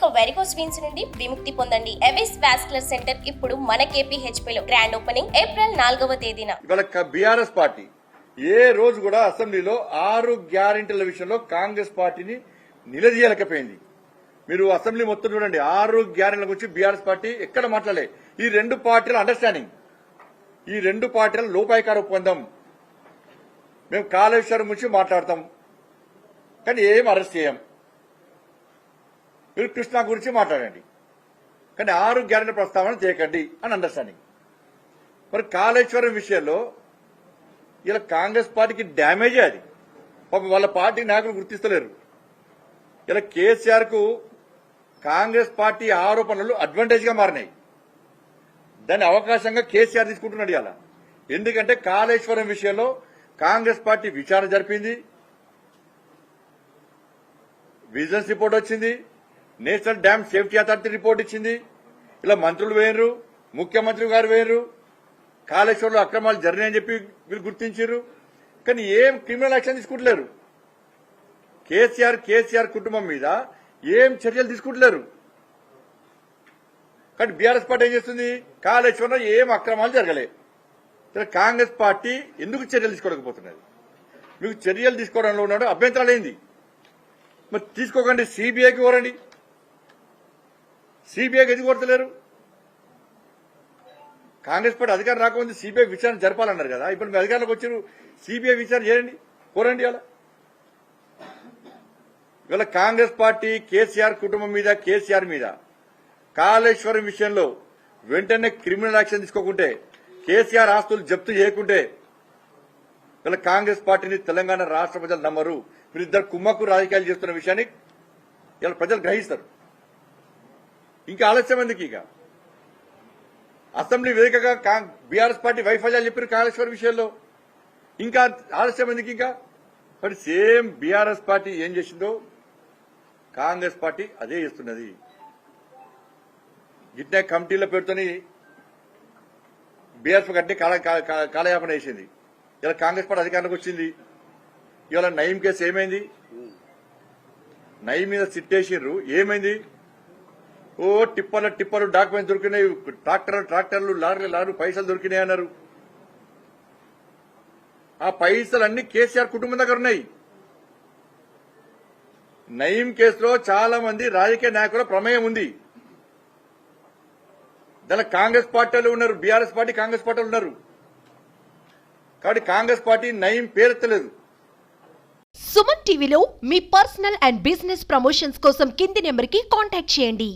ఇక varicose veins నుండి విముక్తి పొందండి. ఎవిస్ వాస్కులర్ సెంటర్ ఇప్పుడు మన KPHP లో గ్రాండ్ ఓపెనింగ్ ఏప్రిల్ 4వ తేదీన. ఇవాళ బీఆర్ఎస్ పార్టీ ఏ రోజు కూడా అసెంబ్లీలో 6 గ్యారెంటీల విషయంలో కాంగ్రెస్ పార్టీని నిలదీయలేకపోయింది. మీరు అసెంబ్లీ మొత్తం చూడండి, 6 గ్యారెంటీల గురించి బీఆర్ఎస్ పార్టీ ఎక్కడ మాట్లాడలే. ఈ రెండు పార్టీల అండర్స్టాండింగ్, ఈ రెండు పార్టీల లోపాయికార ఒప్పందం. మేము కాళేశ్వరం గురించి మాట్లాడతాం కానీ ఏం అరెస్ట్ చేయం. మీరు కృష్ణా గురించి మాట్లాడండి కానీ 6 గ్యారెంటీ ప్రస్తావన చేయకండి అని అండర్స్టాండింగ్. మరి కాళేశ్వరం విషయంలో ఇలా కాంగ్రెస్ పార్టీకి డ్యామేజే అది. పాపం వాళ్ళ పార్టీ నాయకులు గుర్తిస్తలేరు. ఇలా కేసీఆర్ కు కాంగ్రెస్ పార్టీ ఆరోపణలు అడ్వాంటేజ్ గా మారినాయి. దాన్ని అవకాశంగా కేసీఆర్ తీసుకుంటున్నాడు ఇలా. ఎందుకంటే కాళేశ్వరం విషయంలో కాంగ్రెస్ పార్టీ విచారణ జరిపింది, విజిలెన్స్ రిపోర్ట్ వచ్చింది, national dam safety authority report ఇచ్చింది. ఇలా మంత్రులు వేయరు, ముఖ్యమంత్రి గారు వేయరు, కాళేశ్వరంలో అక్రమాలు జరిగాయని చెప్పి వీళ్ళు గుర్తించారు. కానీ ఏం క్రిమినల్ యాక్షన్ తీసుకుంటలేరు. కేసీఆర్ కుటుంబం మీద ఏం చర్యలు తీసుకుంటలేరు. కానీ బీఆర్ఎస్ పార్టీ ఏం చేస్తుంది, కాళేశ్వరంలో ఏం అక్రమాలు జరగలే. కాంగ్రెస్ పార్టీ ఎందుకు చర్యలు తీసుకోలేకపోతున్నది? మీకు చర్యలు తీసుకోవడంలో ఉన్నాడు అభ్యంతరాలు ఏంది? మరి తీసుకోకండి, సిబిఐకి కోరండి. సిబిఐకి ఎందుకు కోరతలేరు? కాంగ్రెస్ పార్టీ అధికారం రాకముందు సిబిఐ విచారణ జరపాలన్నారు కదా. ఇప్పుడు మీ అధికారంలోకి వచ్చారు, సిబిఐ విచారణ చేయండి, కోరండి. అలా ఇవాళ కాంగ్రెస్ పార్టీ కేసీఆర్ కుటుంబం మీద, కేసీఆర్ మీద కాళేశ్వరం విషయంలో వెంటనే క్రిమినల్ యాక్షన్ తీసుకోకుంటే, కేసీఆర్ ఆస్తులు జప్తు చేయకుంటే ఇలా కాంగ్రెస్ పార్టీని తెలంగాణ రాష్ట్ర ప్రజలు నమ్మరు. వీరిద్దరు కుమ్మక్కు రాజకీయాలు చేస్తున్న విషయాన్ని ఇలా ప్రజలు గ్రహిస్తారు. ఇంకా ఆలస్యం ఎందుకు? ఇక అసెంబ్లీ వేదికగా బీఆర్ఎస్ పార్టీ వైఫల్యాలు చెప్పారు కాళేశ్వరం విషయంలో. ఇంకా ఆలస్యం ఎందుకు? ఇంకా మరి సేమ్ బీఆర్ఎస్ పార్టీ ఏం చేసిందో కాంగ్రెస్ పార్టీ అదే చేస్తున్నది. గిట్నే కమిటీల పేరుతోని బీఆర్ఎస్ గట్టి కాలయాపన వేసింది. ఇలా కాంగ్రెస్ పార్టీ అధికారంలోకి వచ్చింది. ఇవాళ నయీం కేసు ఏమైంది? నయీం మీద సిట్టేసిర్రు, ఏమైంది? ఓ టిప్పర్లు డాక్యుమెంట్స్ దొరికినాయి, ట్రాక్టర్లు లారీలు పైసలు దొరికినాయి అన్నారు. ఆ పైసలన్నీ కేసీఆర్ కుటుంబం దగ్గర ఉన్నాయి. నయీం కేసులో చాలా మంది రాజకీయ నాయకుల ప్రమేయం ఉంది. దానిలో కాంగ్రెస్ పార్టీలు ఉన్నారు, బీఆర్ఎస్ పార్టీ కాంగ్రెస్ పార్టీలు ఉన్నారు. కాబట్టి కాంగ్రెస్ పార్టీ నయీం పేరెత్తలేదు. సుమన్ టీవీలో మీ పర్సనల్ అండ్ బిజినెస్ ప్రమోషన్స్ కోసం కింది నెంబర్కి కాంటాక్ట్ చేయండి.